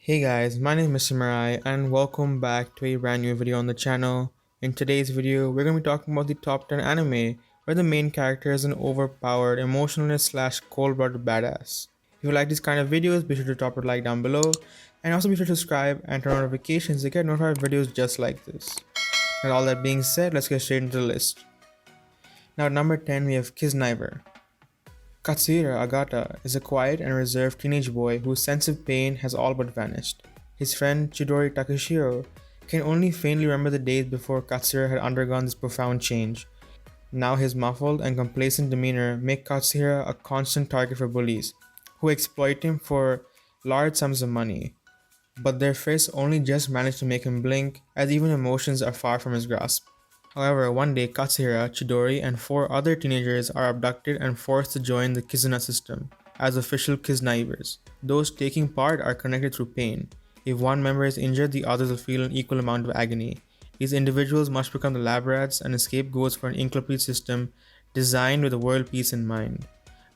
Hey guys, my name is Mr. Miraie and welcome back to a brand new video on the channel. In today's video, we're going to be talking about the top 10 anime where the main character is an overpowered, emotionless slash cold-blooded badass. If you like these kind of videos, be sure to drop a like down below and also be sure to subscribe and turn on notifications to get notified videos just like this. With all that being said, let's get straight into the list. Now at number 10 we have Kiznaiver. Katsuhiro Agata is a quiet and reserved teenage boy whose sense of pain has all but vanished. His friend Chidori Takashiro can only faintly remember the days before Katsuhiro had undergone this profound change. Now his muffled and complacent demeanor make Katsuhiro a constant target for bullies, who exploit him for large sums of money. But their fists only just manage to make him blink, as even emotions are far from his grasp. However, one day Katsuhira, Chidori, and four other teenagers are abducted and forced to join the Kizuna system as official Kiznaivers. Those taking part are connected through pain. If one member is injured, the others will feel an equal amount of agony. These individuals must become the lab rats and scapegoats for an incomplete system designed with world peace in mind.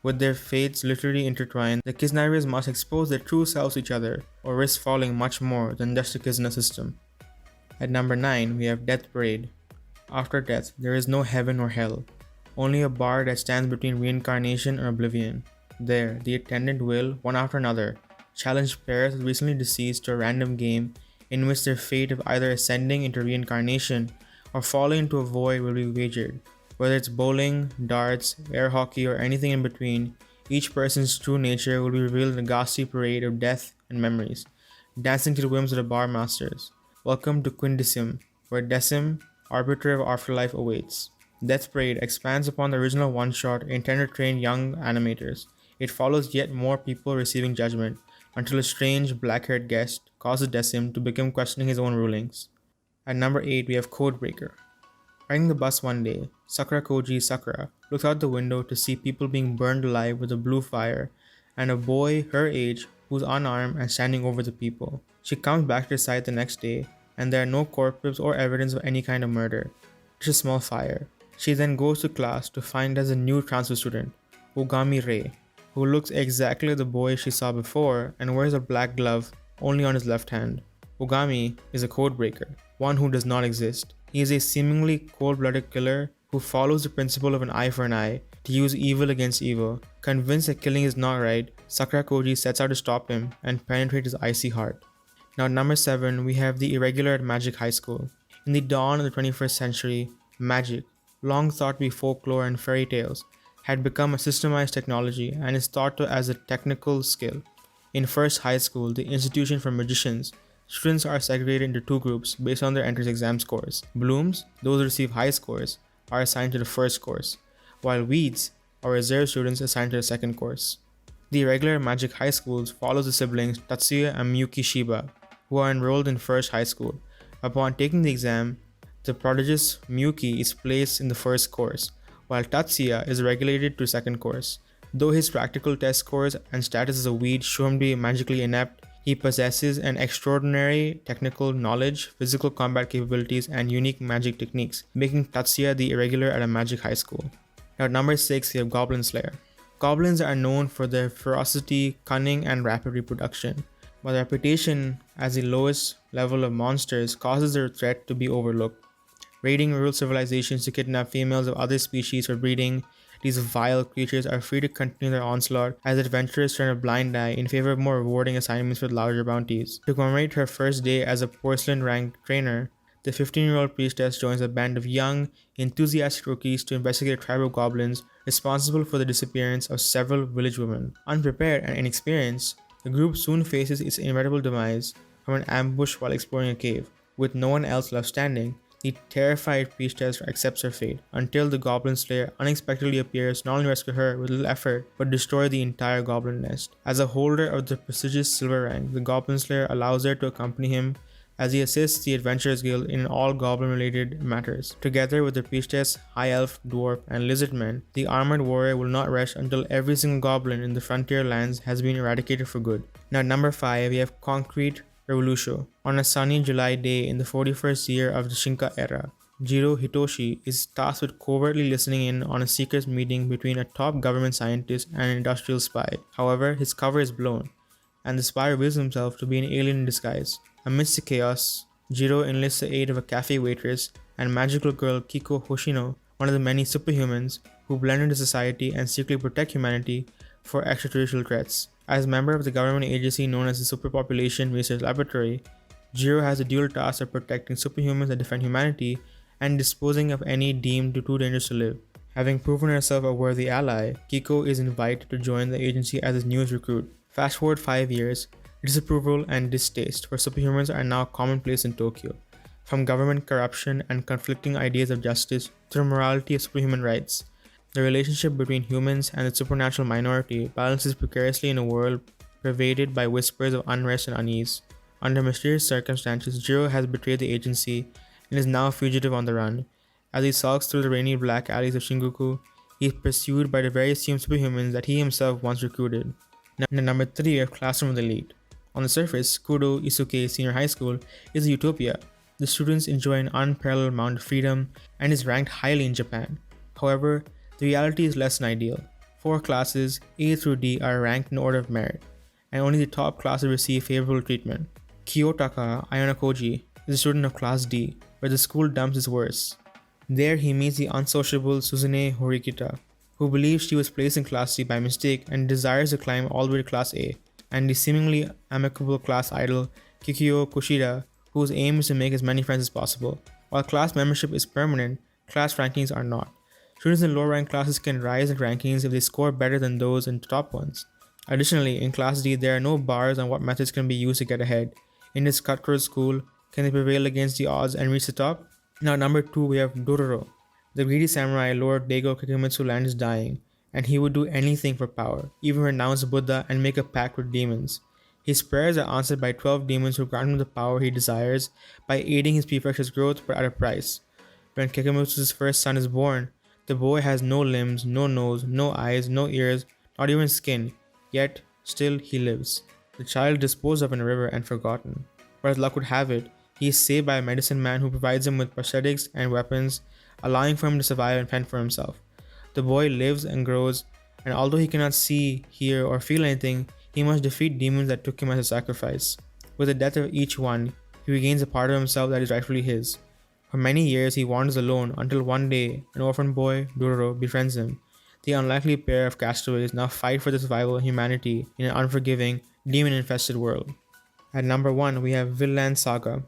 With their fates literally intertwined, the Kiznaivers must expose their true selves to each other, or risk falling much more than just the Kizuna system. At number 9, we have Death Parade. After death, there is no heaven or hell, only a bar that stands between reincarnation and oblivion. There, the attendant will, one after another, challenge pairs of recently deceased to a random game in which their fate of either ascending into reincarnation or falling into a void will be wagered. Whether it's bowling, darts, air hockey, or anything in between, each person's true nature will be revealed in a ghastly parade of death and memories, dancing to the whims of the bar masters. Welcome to ᴅɪσᴟᴇʀ, where Decim, arbiter of afterlife, awaits. Death Parade expands upon the original one-shot intended to train young animators. It follows yet more people receiving judgment, until a strange black-haired guest causes Decim to begin questioning his own rulings. At number 8 we have Codebreaker. Riding the bus one day, Sakura Koji Sakura looks out the window to see people being burned alive with a blue fire and a boy her age who's unarmed and standing over the people. She comes back to the site the next day and there are no corpses or evidence of any kind of murder, just a small fire. She then goes to class to find there's a new transfer student, Ugami-Rei, who looks exactly like the boy she saw before and wears a black glove only on his left hand. Ugami is a codebreaker, one who does not exist. He is a seemingly cold-blooded killer who follows the principle of an eye for an eye to use evil against evil. Convinced that killing is not right, Sakura Koji sets out to stop him and penetrate his icy heart. Now at number 7 we have the Irregular at Magic High School. In the dawn of the 21st century, magic, long thought to be folklore and fairy tales, had become a systemized technology and is thought to as a technical skill. In First High School, the institution for magicians, students are segregated into two groups based on their entrance exam scores. Blooms, those who receive high scores, are assigned to the first course, while weeds, or reserve students, assigned to the second course. The Irregular Magic High Schools follows the siblings Tatsuya and Miyuki Shiba, who are enrolled in First High School. Upon taking the exam, the prodigious Miyuki is placed in the first course, while Tatsuya is regulated to second course. Though his practical test scores and status as a weed show him to be magically inept, he possesses an extraordinary technical knowledge, physical combat capabilities, and unique magic techniques, making Tatsuya the Irregular at a magic high school. Now at number 6 we have Goblin Slayer. Goblins are known for their ferocity, cunning, and rapid reproduction, but their reputation as the lowest level of monsters causes their threat to be overlooked. Raiding rural civilizations to kidnap females of other species for breeding, these vile creatures are free to continue their onslaught as adventurers turn a blind eye in favor of more rewarding assignments with larger bounties. To commemorate her first day as a porcelain-ranked trainer, the 15-year-old priestess joins a band of young, enthusiastic rookies to investigate a tribe of goblins responsible for the disappearance of several village women. Unprepared and inexperienced, the group soon faces its inevitable demise from an ambush while exploring a cave. With no one else left standing, the terrified priestess accepts her fate, until the Goblin Slayer unexpectedly appears to not only rescue her with little effort, but destroy the entire goblin nest. As a holder of the prestigious silver rank, the Goblin Slayer allows her to accompany him as he assists the Adventurers Guild in all goblin-related matters. Together with the priestess, high elf, dwarf, and lizard men, the armored warrior will not rest until every single goblin in the frontier lands has been eradicated for good. Now at number 5 we have Concrete Revlutio. On a sunny July day in the 41st year of the Shinka era, Jiro Hitoshi is tasked with covertly listening in on a secret meeting between a top government scientist and an industrial spy. However, his cover is blown. and the spy reveals himself to be an alien in disguise. Amidst the chaos, Jiro enlists the aid of a cafe waitress and magical girl Kiko Hoshino, one of the many superhumans who blend into society and secretly protect humanity for extraterrestrial threats. As a member of the government agency known as the Superpopulation Research Laboratory, Jiro has the dual task of protecting superhumans that defend humanity and disposing of any deemed too dangerous to live. Having proven herself a worthy ally, Kiko is invited to join the agency as its newest recruit. Fast forward 5 years, disapproval and distaste for superhumans are now commonplace in Tokyo. From government corruption and conflicting ideas of justice to the morality of superhuman rights, the relationship between humans and the supernatural minority balances precariously in a world pervaded by whispers of unrest and unease. Under mysterious circumstances, Jiro has betrayed the agency and is now a fugitive on the run. As he sulks through the rainy black alleys of Shinjuku, he is pursued by the very same superhumans that he himself once recruited. Number 3 of Classroom of the Elite. On the surface, Kudo Isuke Senior High School is a utopia. The students enjoy an unparalleled amount of freedom and is ranked highly in Japan. However, the reality is less than ideal. 4 classes, A through D, are ranked in order of merit, and only the top classes receive favorable treatment. Kiyotaka Ayanokoji is a student of Class D, where the school dumps is worse. There he meets the unsociable Suzune Horikita, who believes she was placed in Class C by mistake and desires to climb all the way to Class A, and the seemingly amicable class idol Kikyo Kushida, whose aim is to make as many friends as possible. While class membership is permanent, class rankings are not. Students in lower rank classes can rise in rankings if they score better than those in the top ones. Additionally, in Class D, there are no bars on what methods can be used to get ahead. In this cutthroat school, can they prevail against the odds and reach the top? Now, number 2, we have Dororo. The greedy samurai Lord Daigo Kakemitsu land is dying, and he would do anything for power, even renounce Buddha and make a pact with demons. His prayers are answered by 12 demons who grant him the power he desires by aiding his prefecture's growth but at a price. When Kakemitsu's first son is born, the boy has no limbs, no nose, no eyes, no ears, not even skin, yet still he lives. The child is disposed of in a river and forgotten. But as luck would have it, he is saved by a medicine man who provides him with prosthetics and weapons, allowing for him to survive and fend for himself. The boy lives and grows, and although he cannot see, hear, or feel anything, he must defeat demons that took him as a sacrifice. With the death of each one, he regains a part of himself that is rightfully his. For many years he wanders alone until one day an orphan boy, Dororo, befriends him. The unlikely pair of castaways now fight for the survival of humanity in an unforgiving, demon-infested world. At number 1, we have Vinland Saga.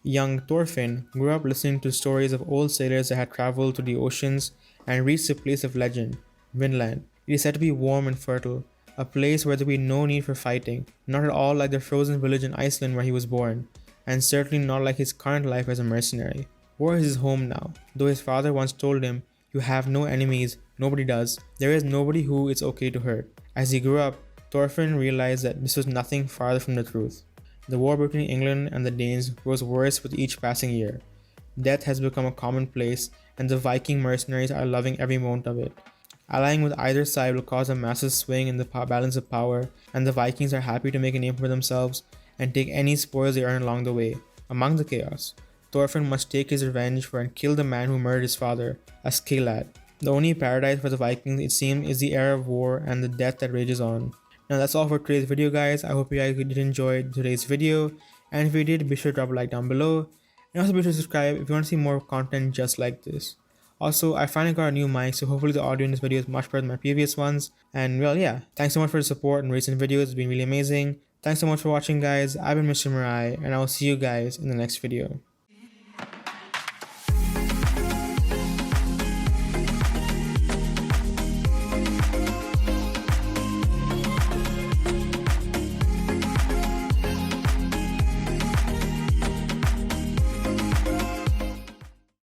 Young Thorfinn grew up listening to stories of old sailors that had traveled to the oceans and reached a place of legend, Vinland. It is said to be warm and fertile, a place where there will be no need for fighting, not at all like the frozen village in Iceland where he was born, and certainly not like his current life as a mercenary. War is his home now, though his father once told him, "You have no enemies, nobody does. There is nobody who it's okay to hurt." As he grew up, Thorfinn realized that this was nothing farther from the truth. The war between England and the Danes grows worse with each passing year. Death has become a commonplace, and the Viking mercenaries are loving every moment of it. Allying with either side will cause a massive swing in the balance of power, and the Vikings are happy to make a name for themselves and take any spoils they earn along the way. Among the chaos, Thorfinn must take his revenge for and kill the man who murdered his father, Askeladd. The only paradise for the Vikings, it seems, is the era of war and the death that rages on. Now that's all for today's video, guys. I hope you guys did enjoy today's video, and if you did, be sure to drop a like down below, and also be sure to subscribe if you want to see more content just like this. Also, I finally got a new mic, so hopefully the audio in this video is much better than my previous ones. And well, yeah, thanks so much for the support in recent videos. It's been really amazing. Thanks so much for watching, guys. I've been Mr. Miraie, and I'll see you guys in the next video.